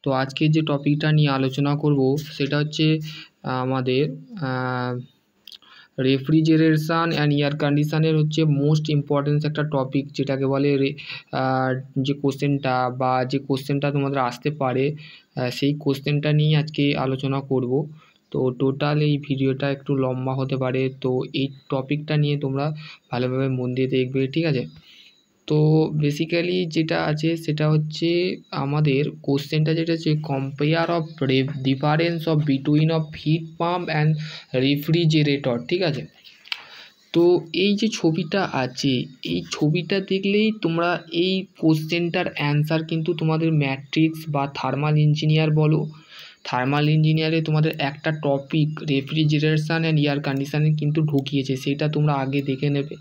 তো আজকে যে টপিকটা নিয়ে আলোচনা করব সেটা হচ্ছে আমাদের রেফ্রিজারেশন অ্যান্ড এয়ার কন্ডিশনের হচ্ছে মোস্ট ইম্পর্টেন্স একটা টপিক, যেটাকে বলে যে কোশ্চেনটা তোমাদের আসতে পারে, সেই কোশ্চেনটা নিয়ে আজকে আলোচনা করব। তো টোটাল এই ভিডিওটা একটু লম্বা হতে পারে, তো এই টপিকটা নিয়ে তোমরা ভালোভাবে মন দিয়ে দেখবে, ঠিক আছে? তো বেসিক্যালি যেটা আছে সেটা হচ্ছে আমাদের কোশ্চেনটা যেটা হচ্ছে compare of difference of between of heat pump and refrigerator, ঠিক আছে? তো এই যে ছবিটা আছে, এই ছবিটা দেখলেই তোমরা এই কোশ্চেনটার অ্যান্সার কিন্তু তোমাদের ম্যাট্রিক্স বা থার্মাল ইঞ্জিনিয়ার বলো, থার্মাল ইঞ্জিনিয়ারে তোমাদের একটা টপিক রেফ্রিজারেশন অ্যান্ড এয়ার কন্ডিশনে কিন্তু ঢুকিয়েছে, সেটা তোমরা আগে দেখে নেবে।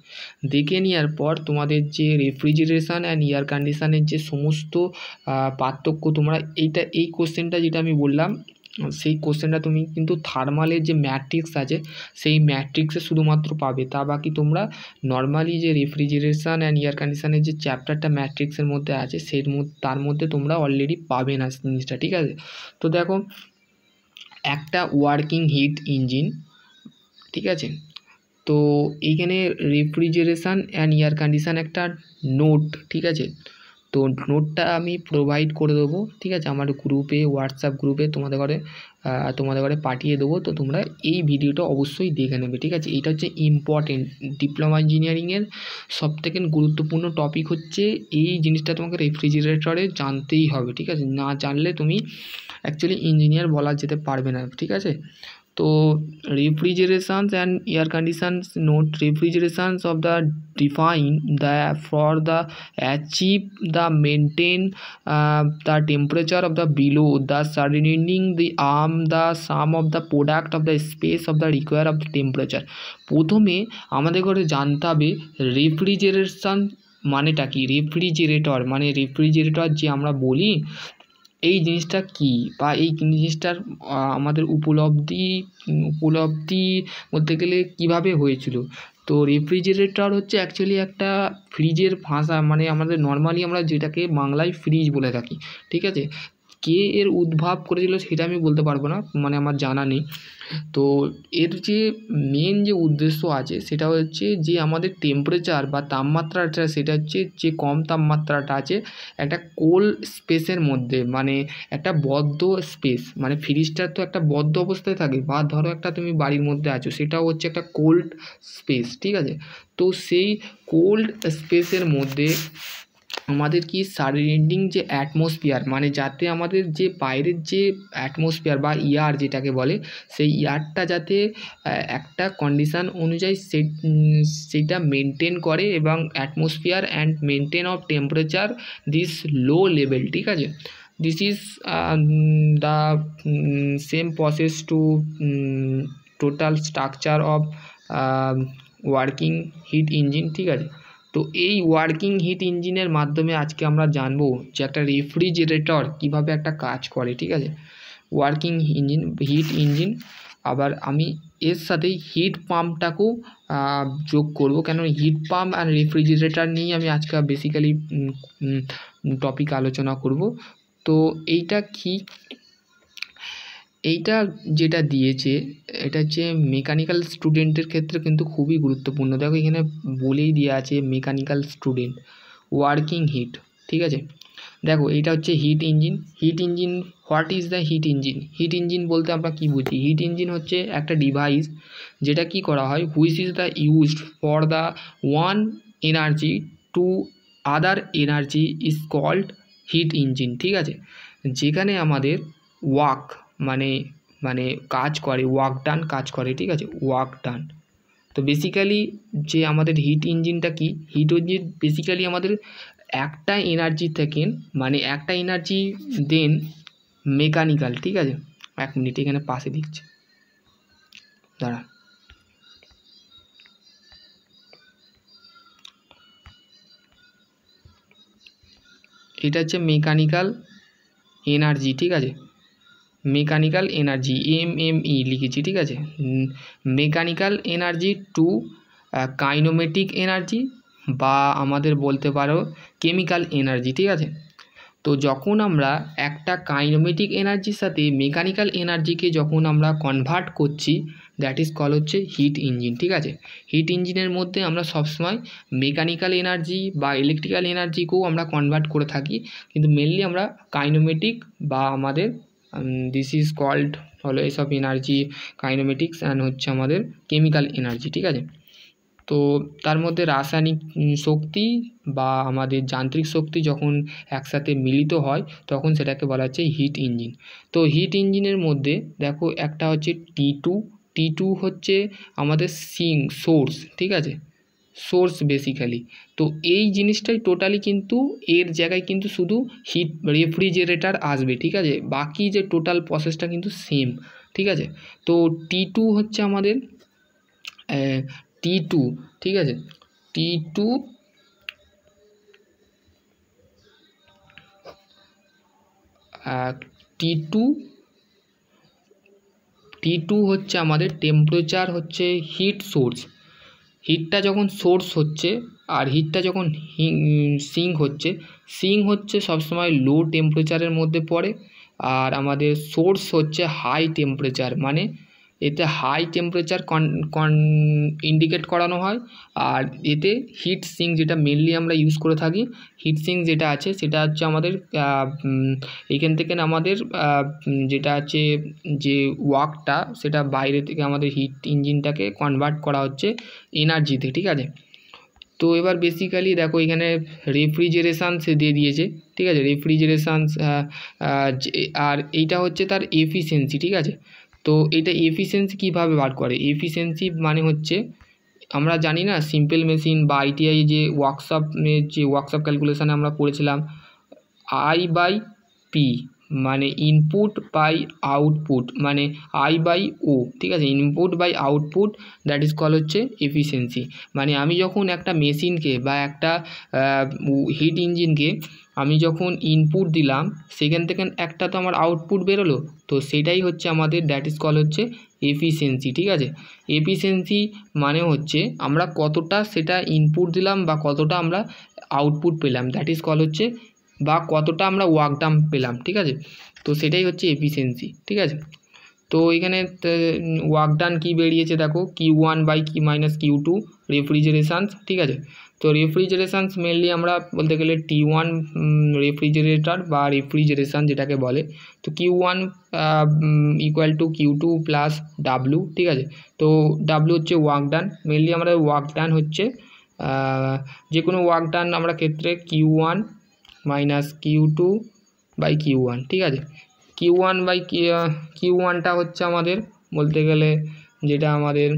দেখে নেওয়ার পর তোমাদের যে রেফ্রিজারেশন অ্যান্ড এয়ার কন্ডিশনের যে সমস্ত পার্থক্য, তোমরা এই কোশ্চেনটা যেটা আমি বললাম, সেই কোশ্চেনটা তুমি কিন্তু থার্মালের যে ম্যাট্রিক্স আছে সেই ম্যাট্রিক্সে শুধুমাত্র পাবে, তা বাকি তোমরা নর্মালি যে রেফ্রিজারেশন অ্যান্ড এয়ার কন্ডিশনের যে চ্যাপ্টারটা ম্যাট্রিক্সের মধ্যে আছে তার মধ্যে তোমরা অলরেডি পাবে না জিনিসটা, ঠিক আছে? তো দেখো, একটা ওয়ার্কিং হিট ইঞ্জিন, ঠিক আছে? তো এইখানে রেফ্রিজারেশন অ্যান্ড এয়ার কন্ডিশন একটা নোট, ঠিক আছে? তো নোটটা আমি প্রোভাইড করে দেবো, ঠিক আছে? আমার গ্রুপে, হোয়াটসঅ্যাপ গ্রুপে তোমাদের ঘরে পাঠিয়ে দেবো। তো তোমরা এই ভিডিওটা অবশ্যই দেখে নেবে, ঠিক আছে? এটা হচ্ছে ইম্পর্টেন্ট, ডিপ্লোমা ইঞ্জিনিয়ারিংয়ের সবথেকে গুরুত্বপূর্ণ টপিক হচ্ছে এই জিনিসটা, তোমাকে রেফ্রিজারেটরে জানতেই হবে, ঠিক আছে? না জানলে তুমি অ্যাকচুয়ালি ইঞ্জিনিয়ার বলা যেতে পারবে না, ঠিক আছে? তো refrigerations and air conditions note, refrigerations of the define the for the achieve the maintain the temperature of the below the surrounding the arm the sum of the product of the space of the require of the temperature। প্রথমে আমাদের করে জানতে হবে refrigeration মানেটা কি। Refrigerator মানে refrigerator যে আমরা বলি, এই জিনিসটা কি, বা এই জিনিসটার আমাদের উপলব্ধি বলতে গেলে কিভাবে হয়েছিল। তো রেফ্রিজারেটর হচ্ছে অ্যাকচুয়ালি একটা ফ্রিজের ভাষা, মানে আমাদের নর্মালি আমরা যেটাকে বাংলায় ফ্রিজ বলে থাকি, ঠিক আছে? কে এর উদ্ভব করেছিল সেটা আমি বলতে পারবো না, মানে আমার জানা নেই। তো এর যে মেন যে উদ্দেশ্য আছে সেটা হচ্ছে যে আমাদের টেম্পারেচার বা তাপমাত্রাটা, সেটা হচ্ছে যে কম তাপমাত্রাটা আছে একটা কোল্ড স্পেসের মধ্যে, মানে একটা বদ্ধ স্পেস, মানে ফ্রিজটা তো একটা বদ্ধ অবস্থায় থাকে, বা ধরো একটা তুমি বাড়ির মধ্যে আছো, সেটাও হচ্ছে একটা কোল্ড স্পেস, ঠিক আছে? তো সেই কোল্ড স্পেসের মধ্যে আমাদের কি সারাউন্ডিং যে অ্যাটমসফিয়ার, মানে যাতে আমাদের যে বাইরের যে অ্যাটমসফিয়ার বা এয়ার যেটাকে বলে, সেই এয়ারটা যাতে একটা কন্ডিশান অনুযায়ী সেটা মেনটেন করে, এবং atmosphere and maintain of temperature this low level, ঠিক আছে? This is the same process to total structure of working hit engine, ঠিক আছে? তো এই ওয়ার্কিং হিট ইঞ্জিনের মাধ্যমে আজকে আমরা জানবো যে একটা রেফ্রিজারেটর কীভাবে একটা কাজ করে, ঠিক আছে? ওয়ার্কিং ইঞ্জিন, হিট ইঞ্জিন, আবার আমি এর সাথে হিট পাম্পটাকেও যোগ করব, কেন হিট পাম্প আর রেফ্রিজারেটর নিয়ে আমি আজকে বেসিক্যালি টপিক আলোচনা করব। তো এইটা কি, এইটা যেটা দিয়েছে এটা হচ্ছে মেকানিক্যাল স্টুডেন্টের ক্ষেত্রে কিন্তু খুবই গুরুত্বপূর্ণ। দেখো এখানে বলেই দেওয়া আছে মেকানিক্যাল স্টুডেন্ট ওয়ার্কিং হিট, ঠিক আছে? দেখো এইটা হচ্ছে hit engine. Hit engine, what is the hit engine? Hit engine বলতে আমরা কি বুঝি? হিট ইঞ্জিন হচ্ছে একটা ডিভাইস যেটা কি করা হয়, which is the used for the one energy to other energy is called heat engine, ঠিক আছে? যেখানে আমাদের ওয়ার্ক মানে কাজ করে, ওয়ার্ক ডান কাজ করে, ঠিক আছে? Work done. তো বেসিক্যালি যে আমাদের হিট ইঞ্জিনটা কি, হিট ইঞ্জিন বেসিক্যালি আমাদের একটা এনার্জি থেকে, মানে একটা এনার্জি দেন মেকানিক্যাল, ঠিক আছে? এক মিনিট এখানে পাশে দিচ্ছে, দাঁড়া। এটা হচ্ছে মেকানিক্যাল এনার্জি, ঠিক আছে? মেকানিক্যাল এনার্জি, এমএমই লিখেছি, ঠিক আছে? মেকানিক্যাল এনার্জি টু কাইনোমেটিক এনার্জি, বা আমাদের বলতে পারো কেমিক্যাল এনার্জি, ঠিক আছে? তো যখন আমরা একটা কাইনেমেটিক এনার্জির সাথে মেকানিক্যাল এনার্জিকে যখন আমরা কনভার্ট করছি, দ্যাট ইজ কল হচ্ছে হিট ইঞ্জিন। ঠিক আছে, হিট ইঞ্জিনের মধ্যে আমরা সবসময় মেকানিক্যাল এনার্জি বা ইলেকট্রিক্যাল এনার্জিকেও আমরা কনভার্ট করে থাকি, কিন্তু মেনলি আমরা কাইনেমেটিক বা আমাদের দিস ইজ কল্ড হলো এসব এনার্জি কাইনেমেটিক্স অ্যান্ড হচ্ছে আমাদের কেমিক্যাল এনার্জি। ঠিক আছে, তো তার মধ্যে রাসায়নিক শক্তি বা আমাদের যান্ত্রিক শক্তি যখন একসাথে মিলিত হয় তখন সেটাকে বলা হচ্ছে হিট ইঞ্জিন। তো হিট ইঞ্জিনের মধ্যে দেখো একটা হচ্ছে টি টু হচ্ছে আমাদের সোর্স। ঠিক আছে, সোর্স বেসিক্যালি। তো এই জিনিসটাই টোটালি কিন্তু এর জায়গায় কিন্তু শুধু হিট রেফ্রিজারেটর আসবে। ঠিক আছে, বাকি যে টোটাল প্রসেসটা কিন্তু সেম। ঠিক আছে, তো টি2 হচ্ছে আমাদের টি2। ঠিক আছে, টি2 টি টু হচ্ছে আমাদের টেম্পারেচার হচ্ছে হিট সোর্স। হিটটা যখন সোর্স হচ্ছে আর হিটটা যখন সিঙ্ক হচ্ছে সবসময় লো টেম্পারেচারের মধ্যে পড়ে, আর আমাদের সোর্স হচ্ছে হাই টেম্পারেচার, মানে এতে হাই টেম্পারেচার ইন্ডিকেট করানো হয়। আর এতে হিট সিঙ্ক যেটা মেনলি আমরা ইউজ করে থাকি, হিট সিঙ্ক যেটা আছে সেটা হচ্ছে আমাদের এইখান থেকে আমাদের যেটা আছে যে ওয়ার্কটা সেটা বাইরে থেকে আমাদের হিট ইঞ্জিনটাকে কনভার্ট করা হচ্ছে এনার্জিতে। ঠিক আছে, তো এবার বেসিক্যালি দেখো এখানে রেফ্রিজারেশান সে দিয়ে দিয়েছে। ঠিক আছে, রেফ্রিজারেশান আর এইটা হচ্ছে তার এফিসিয়েন্সি। ঠিক আছে, তো এটা এফিসিয়েন্সি কীভাবে বার করে? এফিসিয়েন্সি মানে হচ্ছে আমরা জানি না সিম্পল মেশিন বা আইটিআই যে ওয়ার্কশপ ক্যালকুলেশানে আমরা পড়েছিলাম I/P, মানে ইনপুট বাই আউটপুট, মানে I/O। ঠিক আছে, input by output, that is call হচ্ছে এফিসিয়েন্সি। মানে আমি যখন একটা মেশিনকে বা একটা হিট ইঞ্জিনকে আমি যখন ইনপুট দিলাম সেখান থেকে একটা তো আমার আউটপুট বেরোলো, তো সেটাই হচ্ছে আমাদের দ্যাট ইজ কল হচ্ছে এফিসিয়েন্সি। ঠিক আছে, এফিসিয়েন্সি মানে হচ্ছে আমরা কতটা সেটা ইনপুট দিলাম বা কতটা আমরা আউটপুট পেলাম, দ্যাট ইজ কল হচ্ছে, বা কতটা আমরা ওয়ার্ক ডান পেলাম। ঠিক আছে, তো সেটাই হচ্ছে এফিসিয়েন্সি। ঠিক আছে, তো এখানে ওয়ার্ক ডান কী বেরিয়েছে দেখো, Q1/Q-Q2 রেফ্রিজারেশানস। ঠিক আছে, তো রেফ্রিজারেশানস মেনলি আমরা বলতে গেলে T1 রেফ্রিজারেটর বা রেফ্রিজারেশান যেটাকে বলে, তো Q1 = Q2 + W। ঠিক আছে, তো W হচ্ছে ওয়ার্ক ডান। মেনলি আমাদের ওয়ার্ক ডান হচ্ছে যে কোনো ওয়ার্ক ডান আমরা ক্ষেত্রে Q1 - Q2/Q1। ঠিক আছে, Q1/Q1টা হচ্ছে আমাদের বলতে গেলে যেটা আমাদের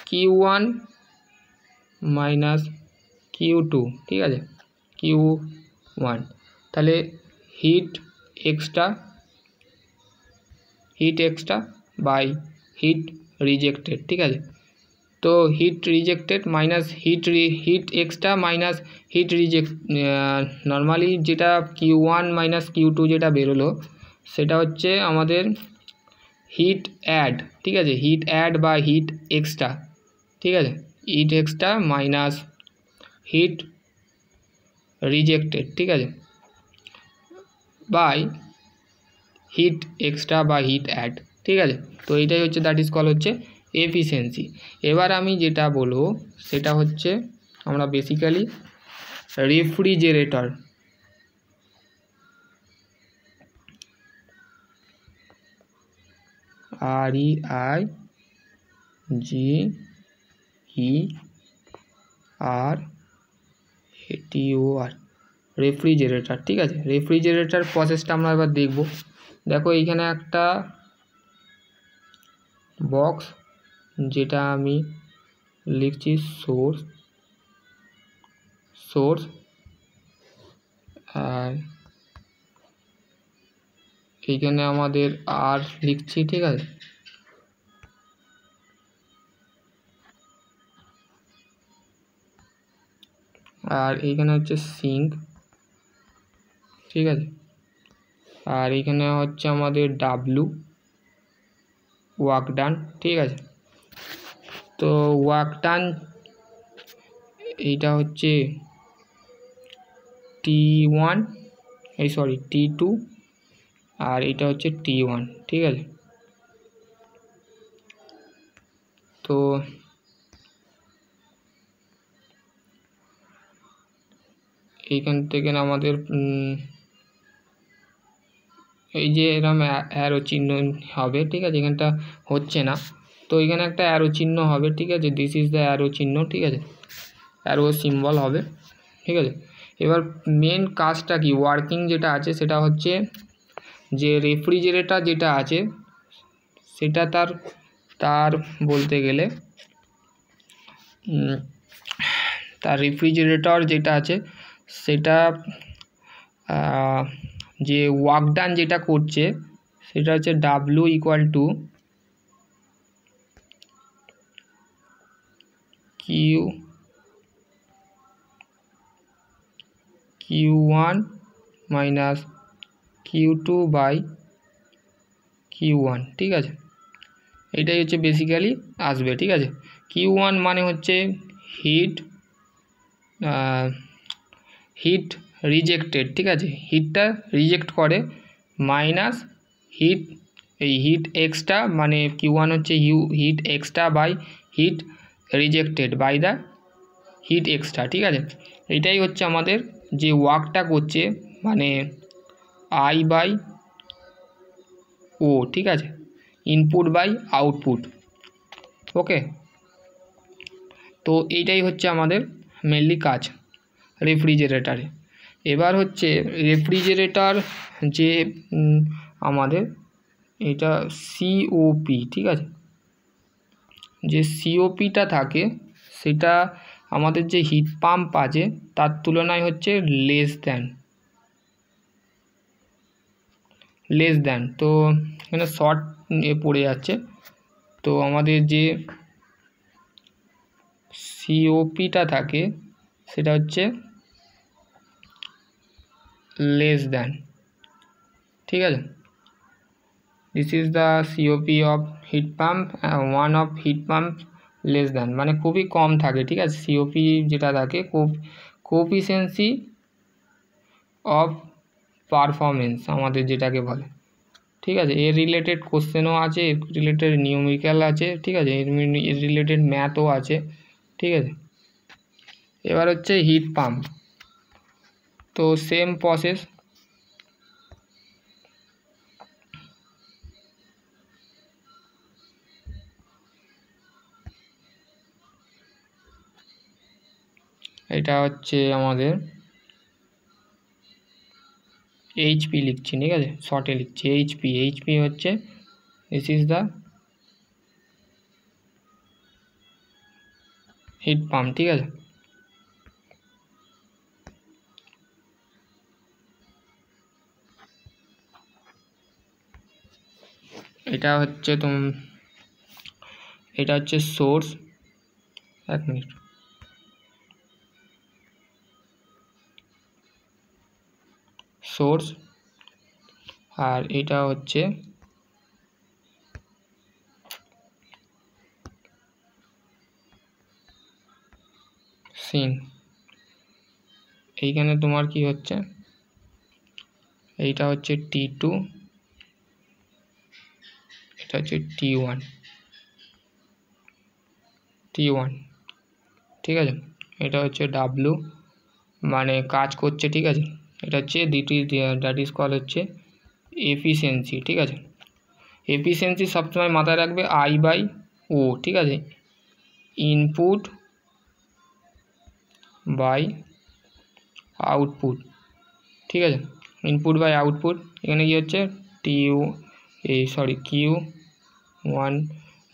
Q1 - Q2। ঠিক আছে, Q1 তাহলে heat extra by heat rejected. ঠিক আছে, তো heat rejected minus heat extra minus heat reject, normally যেটা Q1 - Q2 যেটা বেরোলো সেটা হচ্ছে আমাদের হিট অ্যাড। ঠিক আছে, হিট অ্যাড বা হিট এক্সট্রা। ঠিক আছে, heat extra minus heat rejected. ঠিক আছে, বাই হিট এক্সট্রা বা হিট অ্যাড। ঠিক আছে, তো এইটাই হচ্ছে দ্যাট ইজ কল হচ্ছে এফিসিয়েন্সি। এবার আমি যেটা বলবো সেটা হচ্ছে আমরা বেসিক্যালি রেফ্রিজারেটর, REFRIGERATOR, রেফ্রিজারেটর। ঠিক আছে, রেফ্রিজারেটর প্রসেসটা আমরা এবার দেখব। দেখো এইখানে একটা বক্স যেটা আমি লিখছি সোর্স, আর এইখানে আমাদের আর লিখছি। ঠিক আছে, আর এইখানে হচ্ছে সিঙ্ক। ঠিক আছে, আর এইখানে হচ্ছে আমাদের W ওয়ার্ক ডান। ঠিক আছে, তো ওয়ার্ক ডান এইটা হচ্ছে T1 T2 আর এটা হচ্ছে T1, ঠিক আছে। তো এইখান থেকে আমাদের এই যে এরকম অ্যারো চিহ্ন হবে, ঠিক আছে, এখানটা হচ্ছে না, তো এখানে একটা অ্যারো চিহ্ন হবে, ঠিক আছে, দিস ইজ দ্য অ্যারো চিহ্ন, ঠিক আছে, অ্যারো সিম্বল হবে, ঠিক আছে। এবার মেন কাজটা কি, ওয়ার্কিং যেটা আছে সেটা হচ্ছে যে রেফ্রিজারেটর যেটা আছে সেটা তার বলতে গেলে তার রেফ্রিজারেটর যেটা আছে সেটা যে ওয়ার্ক ডান যেটা করছে সেটা হচ্ছে W equal to Q1 minus Q2 by Q1, ঠিক আছে, এটাই হচ্ছে বেসিক্যালি আসবে, ঠিক আছে। Q1 মানে হচ্ছে হিট রিজেক্টেড, ঠিক আছে, হিটটা রিজেক্ট করে, মাইনাস হিট এক্সট্রা, মানে Q1 হচ্ছে heat extra by heat rejected by the heat extra, ঠিক আছে। এটাই হচ্ছে আমাদের যে ওয়ার্কটা করছে, মানে I বাই ও, ঠিক আছে, ইনপুট বাই আউটপুট, ওকে। তো এইটাই হচ্ছে আমাদের মেনলি কাজ রেফ্রিজারেটরে। এবার হচ্ছে রেফ্রিজারেটর যে আমাদের এটা COP, ঠিক আছে, যে COPটা থাকে সেটা আমাদের যে হিট পাম্প আছে তার তুলনায় হচ্ছে লেস দ্যান, তো এখানে শর্ট পড়ে যাচ্ছে, তো আমাদের যে COPটা থাকে সেটা হচ্ছে লেস দ্যান, ঠিক আছে। This is the COP of heat pump, one of heat pump less than, মানে খুবই কম থাকে, ঠিক আছে। COP যেটা থাকে কোএফিসিয়েন্সি অফ পারফরমেন্স আমাদের যেটাকে বলে, ঠিক আছে। এর রিলেটেড কোশ্চেনও আছে, এর রিলেটেড নিউমেরিক্যাল আছে, ঠিক আছে, এর রিলেটেড ম্যাথও আছে, ঠিক আছে। এবার হচ্ছে হিট পাম্প, তো সেম প্রসেস, এটা হচ্ছে আমাদের HP লিখছি, ঠিক আছে, শর্টে লিখছি HP হচ্ছে this is the heat pump, ঠিক আছে। এটা হচ্ছে সোর্স, এক মিনিট, সোর্স, আর এটা হচ্ছে সিন। এইখানে তোমার কি হচ্ছে, এইটা হচ্ছে T2, এটা হচ্ছে T1, ঠিক আছে, এটা হচ্ছে W, মানে কাজ করছে, ঠিক আছে। এটা হচ্ছে দ্যাট ইজ কল হচ্ছে এফিসিয়েন্সি, ঠিক আছে। এফিসিয়েন্সি সবসময় মাথায় রাখবে I বাই ও, ঠিক আছে, ইনপুট বাই আউটপুট, ঠিক আছে, ইনপুট বাই আউটপুট। এখানে কি হচ্ছে Q1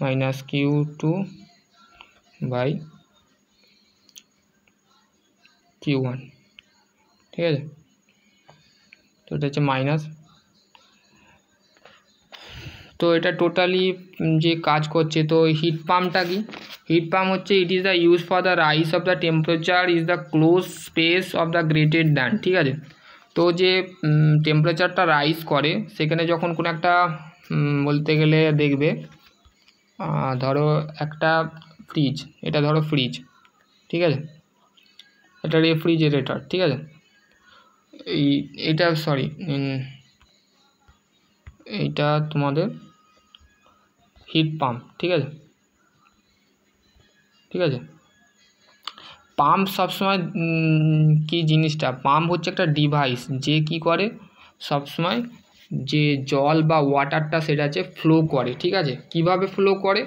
minus Q2 by Q1, ঠিক আছে, তো এটা হচ্ছে মাইনাস। তো এটা টোটালি যে কাজ করছে, তো হিট পাম্পটা কি, হিট পাম্প হচ্ছে it is the use for the rice of the temperature is the close space of the grated than, ঠিক আছে। তো যে টেম্পারেচারটা রাইস করে সেখানে যখন কোনো একটা বলতে গেলে দেখবে, ধরো একটা ফ্রিজ, এটা ধরো ফ্রিজ, ঠিক আছে, এটা রেফ্রিজারেটর, ঠিক আছে। এইটা সরি এইটা তোমাদের হিট পাম্প, ঠিক আছে। ঠিক আছে, পাম্প সবসময় কি জিনিসটা, পাম্প হচ্ছে একটা ডিভাইস যে কি করে সবসময় যে জল বা ওয়াটারটা সেটা হচ্ছে ফ্লো করে। ঠিক আছে, কিভাবে ফ্লো করে,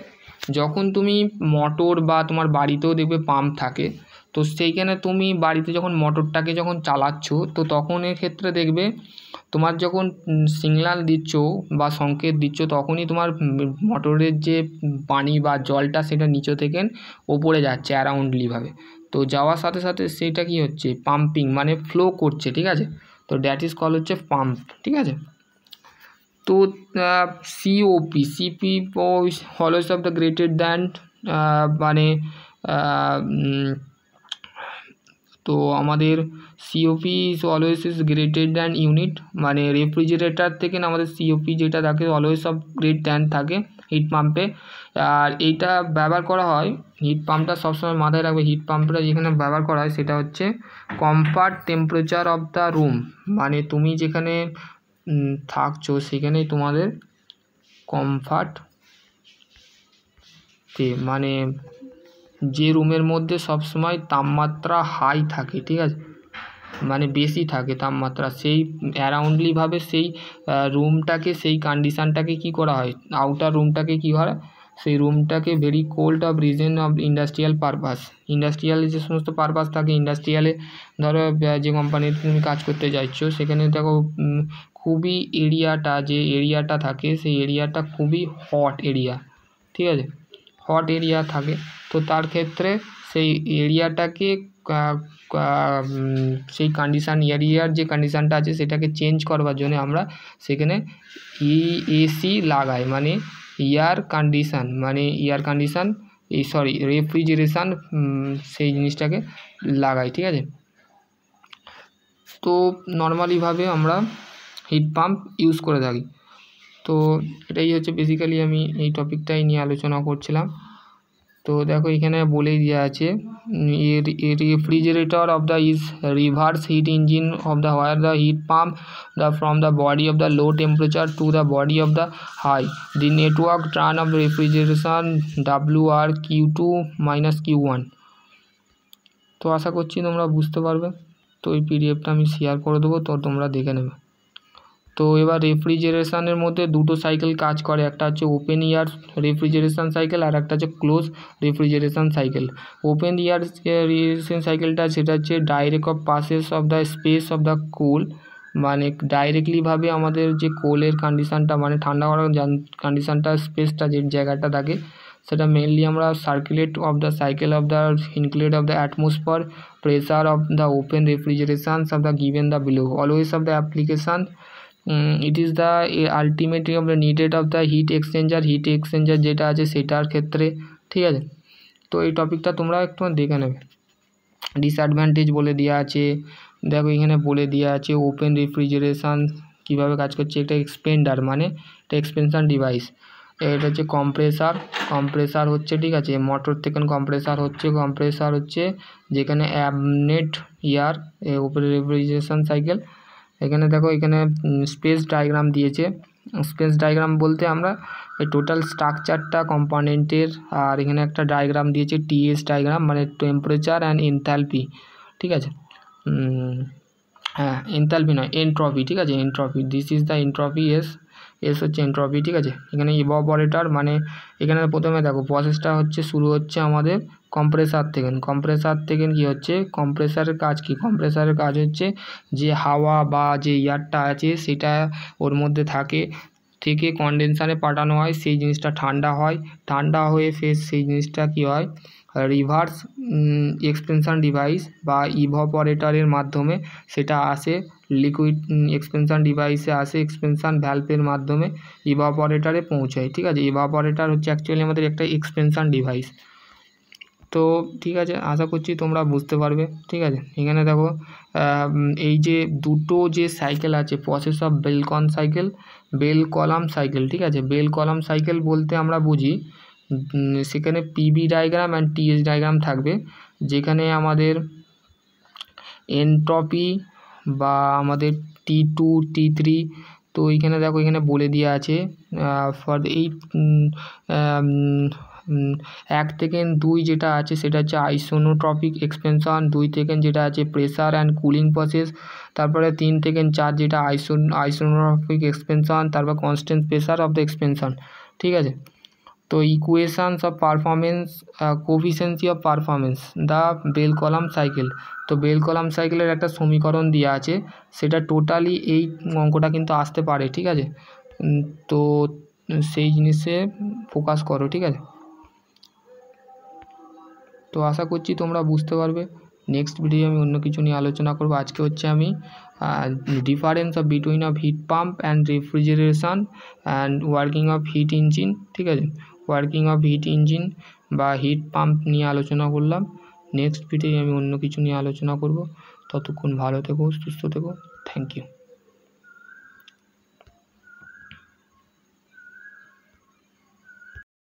যখন তুমি মোটর বা তোমার বাড়িতেও দেখবে পাম্প থাকে, তো সেইখানে তুমি বাড়িতে যখন মোটরটাকে যখন চালাচ্ছ, তো তখন ক্ষেত্রে দেখবে তোমার যখন সিগন্যাল দিচ্ছ বা সংকেত দিচ্ছ, তখনই তোমার মোটরের যে পানি বা জলটা সেটা নিচে থেকে ওপরে যাচ্ছে অ্যারাউন্ডলিভাবে। তো যাওয়ার সাথে সাথে সেইটা কি হচ্ছে, পাম্পিং মানে ফ্লো করছে। ঠিক আছে, তো দ্যাট ইজ কল হচ্ছে পাম্প। ঠিক আছে, তো CP always of the greater than মানে তো আমাদের COP is always is greater than unit, মানে রেফ্রিজারেটার থেকে না আমাদের সিওপি যেটা থাকে অলওয়েজ অফ গ্রেট দ্যান থাকে হিট পাম্পে। আর এইটা ব্যবহার করা হয়, হিট পাম্পটা সবসময় মাথায় রাখবে, হিট পাম্পটা যেখানে ব্যবহার করা হয় সেটা হচ্ছে comfort temperature of the room, মানে তুমি যেখানে থাকছো সেখানেই তোমাদের কমফর্ট মানে যে রুমের মধ্যে সবসময় তাপমাত্রা হাই থাকে। ঠিক আছে, মানে বেশি থাকে তাপমাত্রা, সেই অ্যারাউন্ডলিভাবে সেই রুমটাকে সেই কন্ডিশানটাকে কি করা হয়, আউটার রুমটাকে কী হয়, সেই রুমটাকে very cold of reason of industrial purpose, industrial যে সমস্ত পারপাস থাকে ইন্ডাস্ট্রিয়ালে, ধরো যে কোম্পানিতে তুমি কাজ করতে চাইছো সেখানে দেখো খুবই এরিয়াটা যে এরিয়াটা থাকে সেই এরিয়াটা খুবই হট এরিয়া। ঠিক আছে, হট এরিয়া থাকে, তো তার ক্ষেত্রে সেই এরিয়াটাকে সেই কন্ডিশান এরিয়ার যে কন্ডিশানটা আছে সেটাকে চেঞ্জ করবার জন্য আমরা সেখানে এসি লাগাই, মানে এয়ার কন্ডিশান, মানে এয়ার কন্ডিশান রেফ্রিজারেশান সেই জিনিসটাকে লাগাই। ঠিক আছে, তো নর্মালিভাবে আমরা হিট পাম্প ইউজ করে থাকি। তো এটাই হচ্ছে বেসিক্যালি আমি এই টপিকটাই নিয়ে আলোচনা করছিলাম। তো দেখো এখানে বলেই দেওয়া আছে refrigerator of the is reverse heat engine of the where the heat pump the from the body of the low temperature to the body of the high the network turn of refrigeration WR Q2 - Q1। তো আশা করছি তোমরা বুঝতে পারবে। তো এই পিডিএফটা আমি share করে দেবো, তো তোমরা দেখে নেবে। তো এবার রেফ্রিজারেশনের মধ্যে দুটো সাইকেল কাজ করে, একটা হচ্ছে ওপেন এয়ার রেফ্রিজারেশন সাইকেল আর একটা হচ্ছে close refrigeration cycle. Open air refrigeration সাইকেলটা সেটা হচ্ছে direct of passes of the space of the cold, মানে ডাইরেক্টলিভাবে আমাদের যে কোলের কন্ডিশানটা মানে ঠান্ডা করার কন্ডিশানটা স্পেসটা যে জায়গাটা থাকে সেটা মেনলি আমরা circulate of the cycle of the include of the atmosphere pressure of the open refrigeration of the given the below always of the application it is the ultimately of the needed of the heat exchanger যেটা আছে সেটার ক্ষেত্রে। ঠিক আছে, তো এই টপিকটা তোমরা একটু দেখে নেবে। ডিসঅ্যাডভান্টেজ বলে দেওয়া আছে, দেখো এখানে বলে দেওয়া আছে ওপেন রেফ্রিজারেশন কীভাবে কাজ করছে। একটা এক্সপেন্ডার মানে একটা এক্সপেনশন ডিভাইস, এটা হচ্ছে কম্প্রেসার হচ্ছে, ঠিক আছে, মোটর থেকে কম্প্রেসার হচ্ছে যেখানে অ্যাবনেট এয়ার ওপেন রেফ্রিজারেশন সাইকেল। এখানে দেখো এখানে স্পেস ডায়াগ্রাম দিয়েছে, স্পেস ডায়াগ্রাম বলতে আমরা এই টোটাল স্ট্রাকচারটা কম্পোনেন্টের, আর এখানে একটা ডায়াগ্রাম দিয়েছে টিএস ডায়াগ্রাম মানে টেম্পারেচার অ্যান্ড এনথালপি। ঠিক আছে, হ্যাঁ এনথালপি নয় এনট্রপি। ঠিক আছে, entropy, this is the entropy, S হচ্ছে এনট্রপি। ঠিক আছে, এখানে ইভাপোরেটর মানে এখানে প্রথমে দেখো প্রসেসটা হচ্ছে শুরু হচ্ছে আমাদের কম্প্রেসার থেকে কী হচ্ছে, কম্প্রেসারের কাজ কি, কম্প্রেসারের কাজ হচ্ছে যে হাওয়া বা যে এয়ারটা আছে সেটা ওর মধ্যে থেকে কনডেনসারে পাঠানো হয়, সেই জিনিসটা ঠান্ডা হয়ে ফের সেই জিনিসটা কী হয় রিভার্স এক্সপেনশন ডিভাইস বা ইভাপোরেটরের মাধ্যমে সেটা আসে লিকুইড এক্সপেনশন ডিভাইসে আসে এক্সপেনশন ভ্যালভের মাধ্যমে ইভাপোরেটরে পৌঁছায়। ঠিক আছে, ইভাপোরেটর হচ্ছে অ্যাকচুয়ালি আমাদের একটা এক্সপেনশন ডিভাইস। তো ঠিক আছে, আশা করছি তোমরা বুঝতে পারবে। ঠিক আছে, এখানে দেখো এই যে দুটো যে সাইকেল আছে process of Bell Coleman cycle. ঠিক আছে, বেল কলাম সাইকেল বলতে আমরা বুঝি সেখানে PV diagram and TS diagram থাকবে, যেখানে আমাদের এনট্রপি বা আমাদের T2 T3। তো এইখানে দেখো এখানে বলে দেওয়া আছে ফর এই 1 থেকে 2 যেটা আছে সেটা হচ্ছে আইসোনোট্রপিক এক্সপেনশন, 2 থেকে যেটা আছে প্রেসার অ্যান্ড কুলিং প্রসেস, তারপরে 3 থেকে 4 যেটা আইসোনোট্রপিক এক্সপেনশন, তারপর constant pressure of the expansion. ঠিক আছে, তো equations of performance, coefficient of performance, the Bell Coleman cycle. তো বেল কলাম সাইকেলের একটা সমীকরণ দেওয়া আছে, সেটা টোটালি এই অঙ্কটা কিন্তু আসতে পারে। ঠিক আছে, তো সেই জিনিসে ফোকাস করো। ঠিক আছে, তো আশা করছি তোমরা বুঝতে পারবে। নেক্সট ভিডিও আমি অন্য কিছু নিয়ে আলোচনা করব। আজকে হচ্ছে আমি difference of between of heat pump and refrigeration and working of heat engine. ঠিক আছে, ওয়ার্কিং অফ হিট ইঞ্জিন বা হিট পাম্প নিয়ে আলোচনা করলাম। নেক্সট ভিডিও আমি অন্য কিছু নিয়ে আলোচনা করব। ততক্ষণ ভালো থেকো, সুস্থ থেকো। Thank you.